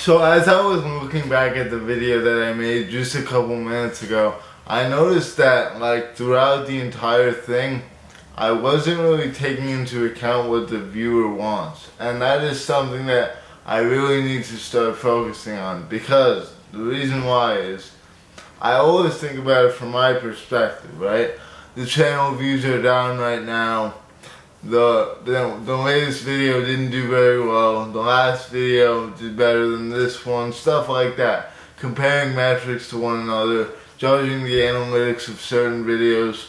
So as I was looking back at the video that I made just a couple minutes ago, I noticed that like throughout the entire thing, I wasn't really taking into account what the viewer wants. And that is something that I really need to start focusing on, because the reason why is I always think about it from my perspective, right? The channel views are down right now. The latest video didn't do very well. The last video did better than this one. Stuff like that. Comparing metrics to one another. Judging the analytics of certain videos.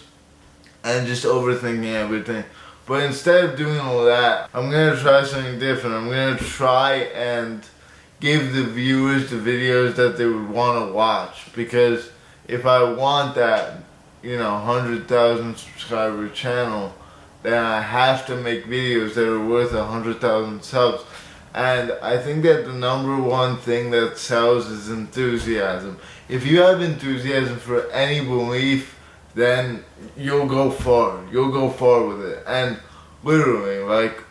And just overthinking everything. But instead of doing all that, I'm going to try something different. I'm going to try and give the viewers the videos that they would want to watch. Because if I want that, 100,000 subscriber channel, then I have to make videos that are worth 100,000 subs. And I think that the number one thing that sells is enthusiasm. If you have enthusiasm for any belief, then you'll go far. You'll go far with it. And literally, like,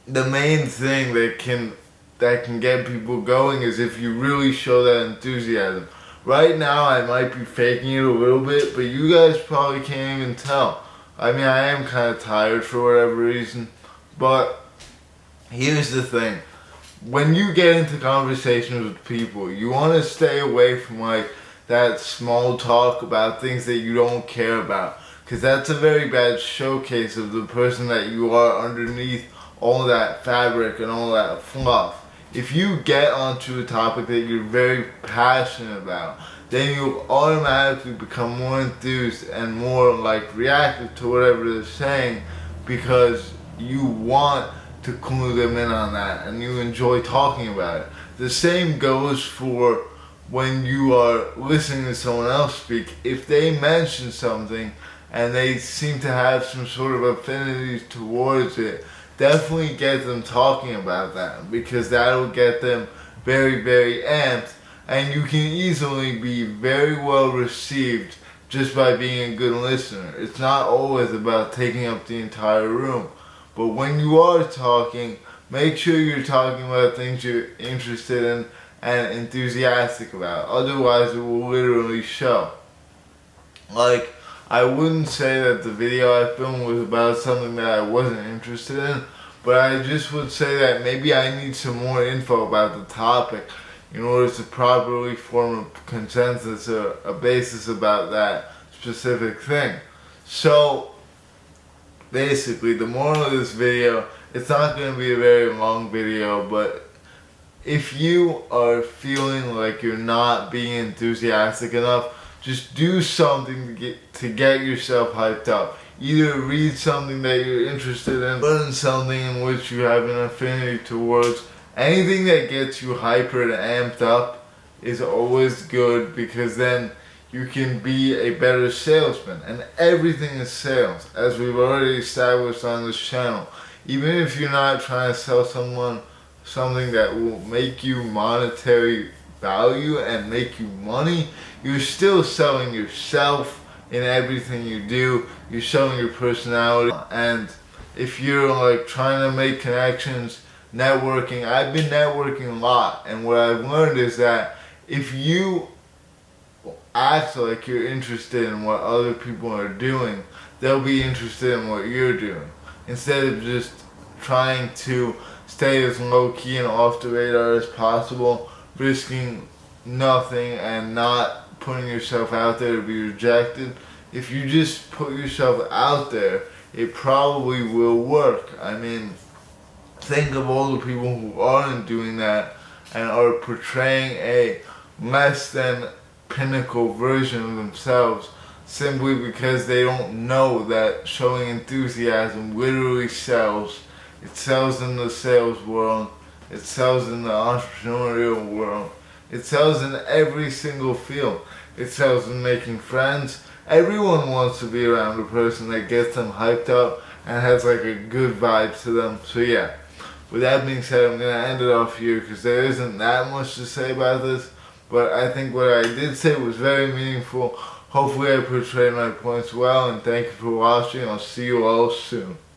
the main thing that can get people going is if you really show that enthusiasm. Right now, I might be faking it a little bit, but you guys probably can't even tell. I mean, I am kind of tired for whatever reason, but here's the thing. When you get into conversations with people, you want to stay away from like that small talk about things that you don't care about, because that's a very bad showcase of the person that you are underneath all that fabric and all that fluff. If you get onto a topic that you're very passionate about, then you automatically become more enthused and more like reactive to whatever they're saying, because you want to clue them in on that and you enjoy talking about it. The same goes for when you are listening to someone else speak. If they mention something and they seem to have some sort of affinity towards it, definitely get them talking about that, because that'll get them very, very amped, and you can easily be very well received just by being a good listener. It's not always about taking up the entire room, but when you are talking, make sure you're talking about things you're interested in and enthusiastic about. Otherwise, it will literally show. Like, I wouldn't say that the video I filmed was about something that I wasn't interested in, but I just would say that maybe I need some more info about the topic in order to properly form a consensus or a basis about that specific thing. So, basically, the moral of this video, it's not going to be a very long video, but if you are feeling like you're not being enthusiastic enough, just do something to get yourself hyped up. Either read something that you're interested in, learn something in which you have an affinity towards. Anything that gets you hyper and amped up is always good, because then you can be a better salesman. And everything is sales, as we've already established on this channel. Even if you're not trying to sell someone something that will make you monetary value and make you money, you're still selling yourself in everything you do. You're showing your personality. And if you're like trying to make connections, networking, I've been networking a lot, and what I've learned is that if you act like you're interested in what other people are doing, they'll be interested in what you're doing, instead of just trying to stay as low-key and off the radar as possible, risking nothing and not putting yourself out there to be rejected. If you just put yourself out there, it probably will work. I mean, think of all the people who aren't doing that and are portraying a less than pinnacle version of themselves simply because they don't know that showing enthusiasm literally sells. It sells in the sales world. It sells in the entrepreneurial world. It sells in every single field. It sells in making friends. Everyone wants to be around a person that gets them hyped up and has like a good vibe to them. So yeah, with that being said, I'm going to end it off here because there isn't that much to say about this. But I think what I did say was very meaningful. Hopefully I portrayed my points well, and thank you for watching. I'll see you all soon.